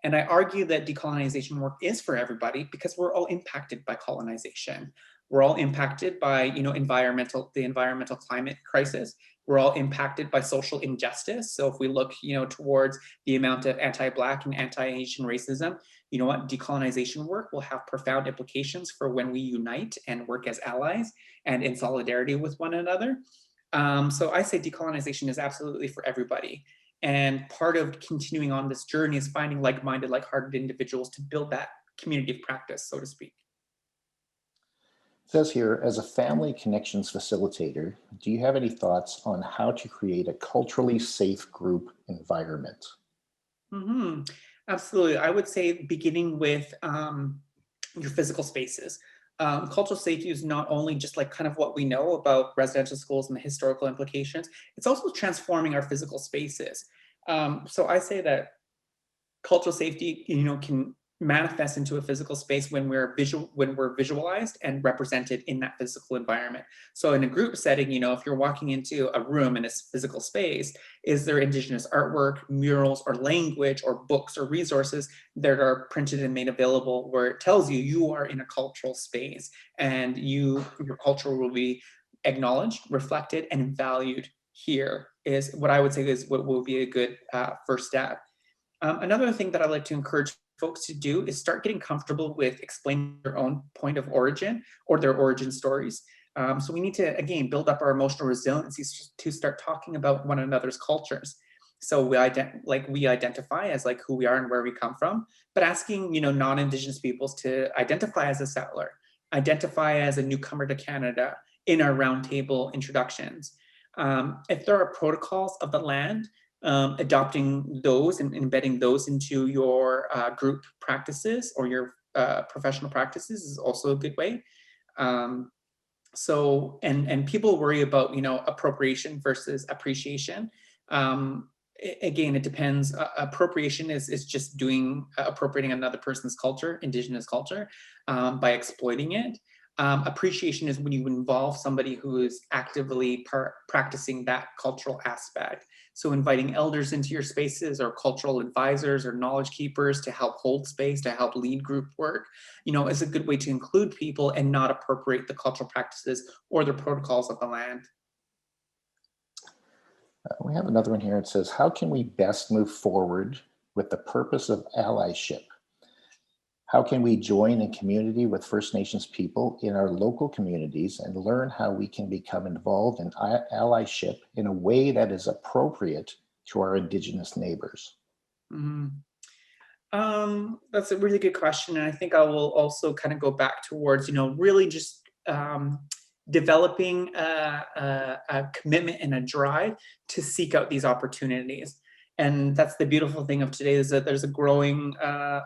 And I argue that decolonization work is for everybody because we're all impacted by colonization. We're all impacted by, you know, the environmental climate crisis. We're all impacted by social injustice. So if we look, you know, towards the amount of anti-Black and anti-Asian racism, you know what, decolonization work will have profound implications for when we unite and work as allies and in solidarity with one another. So I say decolonization is absolutely for everybody. And part of continuing on this journey is finding like-minded, like-hearted individuals to build that community of practice, so to speak. It says here, as a family connections facilitator, do you have any thoughts on how to create a culturally safe group environment? Mm-hmm. Absolutely. I would say beginning with your physical spaces. Cultural safety is not only just like kind of what we know about residential schools and the historical implications, it's also transforming our physical spaces. So I say that cultural safety, you know, can manifest into a physical space when we're visualized and represented in that physical environment. So in a group setting, you know, if you're walking into a room in a physical space, is there Indigenous artwork, murals, or language, or books or resources that are printed and made available where it tells you you are in a cultural space and your culture will be acknowledged, reflected, and valued here, is what I would say is what will be a good first step. Another thing that I like to encourage folks to do is start getting comfortable with explaining their own point of origin or their origin stories. So we need to, again, build up our emotional resiliency to start talking about one another's cultures. So we identify as like who we are and where we come from, but asking, you know, non-Indigenous peoples to identify as a settler, identify as a newcomer to Canada in our roundtable introductions. If there are protocols of the land, adopting those and embedding those into your group practices or your professional practices is also a good way. So people worry about, you know, appropriation versus appreciation. Again, it depends. Appropriation is just appropriating another person's culture, Indigenous culture, by exploiting it. Appreciation is when you involve somebody who is actively practicing that cultural aspect. So inviting elders into your spaces or cultural advisors or knowledge keepers to help hold space, to help lead group work, you know, is a good way to include people and not appropriate the cultural practices or the protocols of the land. We have another one here. It says, how can we best move forward with the purpose of allyship? How can we join in community with First Nations people in our local communities and learn how we can become involved in allyship in a way that is appropriate to our Indigenous neighbors? Mm-hmm. That's a really good question. And I think I will also kind of go back towards, you know, really just developing a commitment and a drive to seek out these opportunities. And that's the beautiful thing of today, is that there's a growing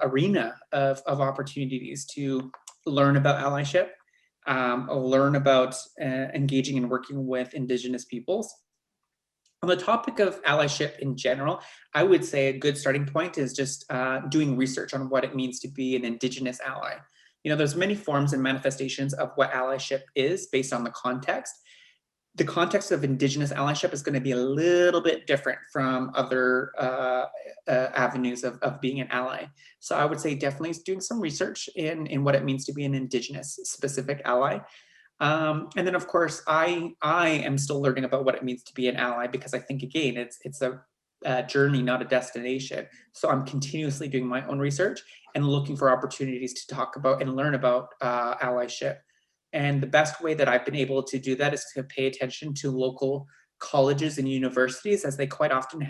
arena of opportunities to learn about allyship, learn about engaging and working with Indigenous peoples. On the topic of allyship in general, I would say a good starting point is just doing research on what it means to be an Indigenous ally. You know, there's many forms and manifestations of what allyship is based on the context. The context of Indigenous allyship is going to be a little bit different from other avenues of being an ally. So I would say definitely doing some research in what it means to be an Indigenous specific ally. And then of course, I am still learning about what it means to be an ally, because I think, again, it's a journey, not a destination. So I'm continuously doing my own research and looking for opportunities to talk about and learn about allyship. And the best way that I've been able to do that is to pay attention to local colleges and universities, as they quite often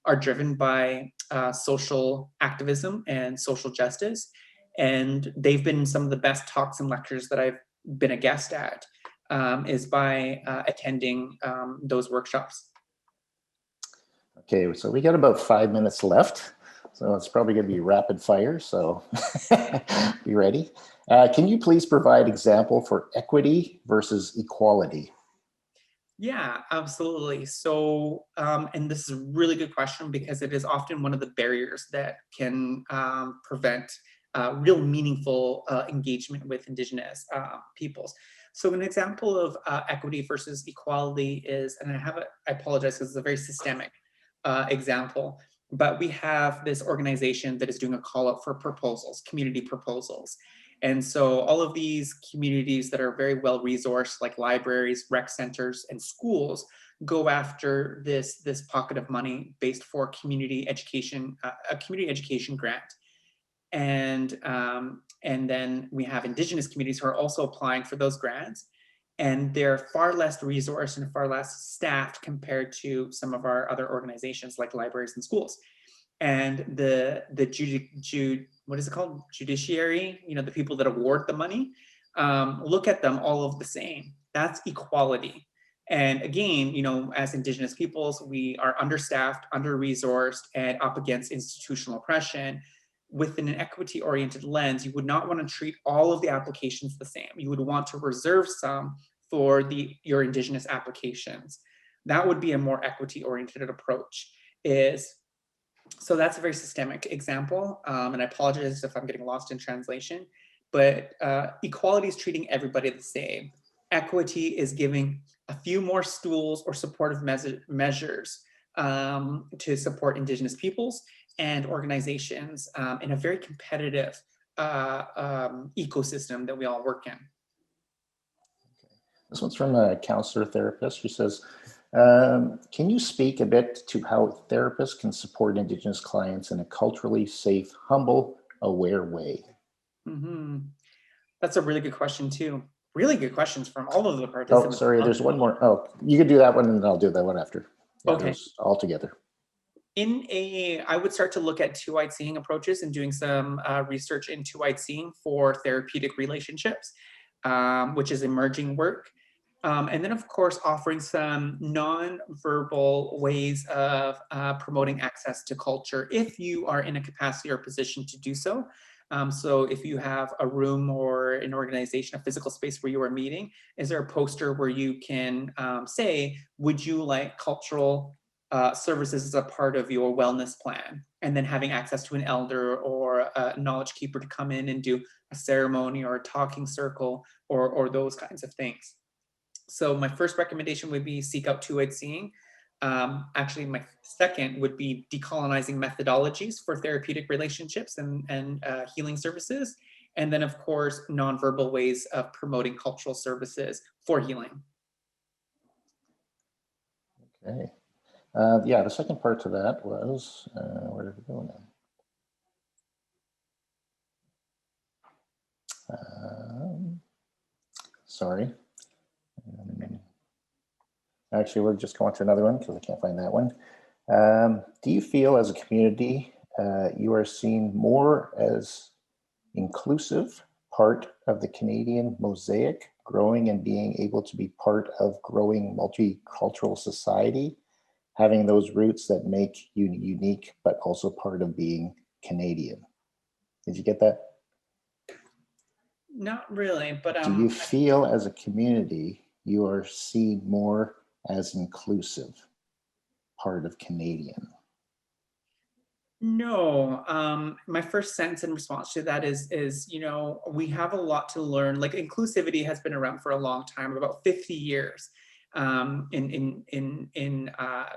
are driven by social activism and social justice. And they've been some of the best talks and lectures that I've been a guest at, is by attending those workshops. Okay, so we got about 5 minutes left. So it's probably going to be rapid fire. So be ready. Can you please provide example for equity versus equality? Yeah, absolutely. So, and this is a really good question because it is often one of the barriers that can prevent real meaningful engagement with Indigenous peoples. So, an example of equity versus equality is, and I apologize because it's a very systemic example, but we have this organization that is doing a call out for proposals, community proposals. And so all of these communities that are very well resourced, like libraries, rec centers, and schools, go after this pocket of money based for community education, a community education grant. And then we have Indigenous communities who are also applying for those grants, and they're far less resourced and far less staffed compared to some of our other organizations like libraries and schools. And what is it called, judiciary, the people that award the money, look at them all of the same. That's equality. And again, as Indigenous peoples, we are understaffed, under-resourced, and up against institutional oppression. Within an equity oriented lens, you would not want to treat all of the applications the same. You would want to reserve some for your Indigenous applications. That would be a more equity oriented approach. So that's a very systemic example, and I apologize if I'm getting lost in translation, but equality is treating everybody the same. Equity is giving a few more stools or supportive measures to support Indigenous peoples and organizations in a very competitive ecosystem that we all work in. This one's from a counselor therapist who says, can you speak a bit to how therapists can support Indigenous clients in a culturally safe, humble, aware way? Mm-hmm. That's a really good question too. Really good questions from all of the Oh, participants. sorry, there's one more. Oh, you can do that one and then I'll do that one after. Yeah, Okay. those all together. In I would start to look at two-eyed seeing approaches and doing some research in two-eyed seeing for therapeutic relationships, which is emerging work. And then, of course, offering some non-verbal ways of promoting access to culture if you are in a capacity or position to do so. So if you have a room or an organization, a physical space where you are meeting, is there a poster where you can say, would you like cultural services as a part of your wellness plan? And then having access to an elder or a knowledge keeper to come in and do a ceremony or a talking circle or those kinds of things. So my first recommendation would be seek out two-eyed seeing. Actually, my second would be decolonizing methodologies for therapeutic relationships and healing services. And then, of course, nonverbal ways of promoting cultural services for healing. Okay. Yeah, the second part to that was, where did we go now? Sorry. Actually, we'll just go on to another one because I can't find that one. Do you feel as a community you are seen more as inclusive part of the Canadian mosaic, growing and being able to be part of growing multicultural society, having those roots that make you unique, but also part of being Canadian? Did you get that? Not really, but do you feel as a community you are seen more as inclusive part of Canadian? No, my first sentence in response to that is, we have a lot to learn. Like, inclusivity has been around for a long time, about 50 years, in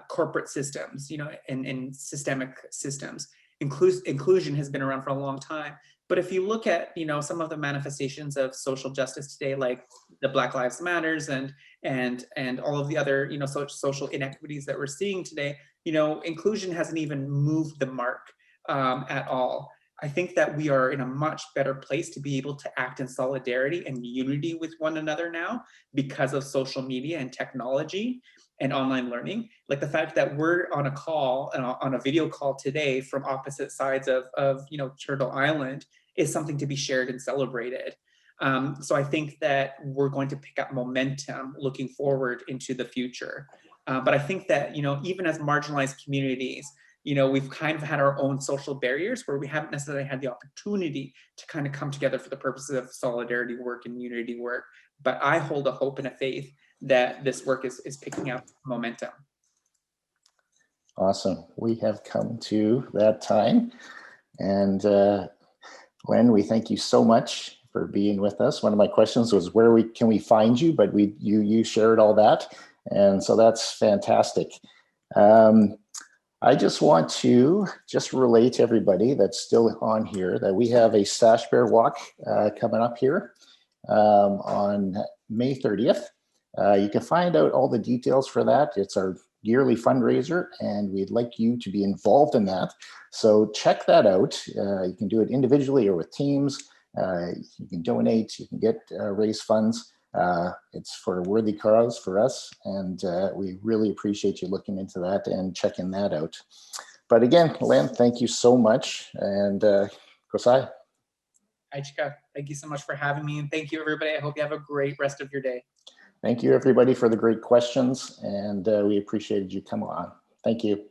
corporate systems, in systemic systems. Inclusion has been around for a long time. But if you look at, some of the manifestations of social justice today, like the Black Lives Matters and all of the other, social inequities that we're seeing today, inclusion hasn't even moved the mark at all. I think that we are in a much better place to be able to act in solidarity and unity with one another now because of social media and technology and online learning. Like the fact that we're on a call, on a video call today from opposite sides of Turtle Island is something to be shared and celebrated. So I think that we're going to pick up momentum looking forward into the future. But I think that, even as marginalized communities, we've kind of had our own social barriers where we haven't necessarily had the opportunity to kind of come together for the purposes of solidarity work and unity work. But I hold a hope and a faith that this work is picking up momentum. Awesome. We have come to that time. And Len, we thank you so much for being with us. One of my questions was where can we find you, but you shared all that. And so that's fantastic. I just want to relay to everybody that's still on here that we have a Sash Bear Walk coming up here on May 30th. You can find out all the details for that. It's our yearly fundraiser, and we'd like you to be involved in that. So check that out. You can do it individually or with teams. You can donate, you can raise funds. It's for a worthy cause for us, and we really appreciate you looking into that and checking that out. But again, Len, thank you so much, and Kosai. Hi, Chika. Thank you so much for having me, and thank you, everybody. I hope you have a great rest of your day. Thank you, everybody, for the great questions, and we appreciated you coming on. Thank you.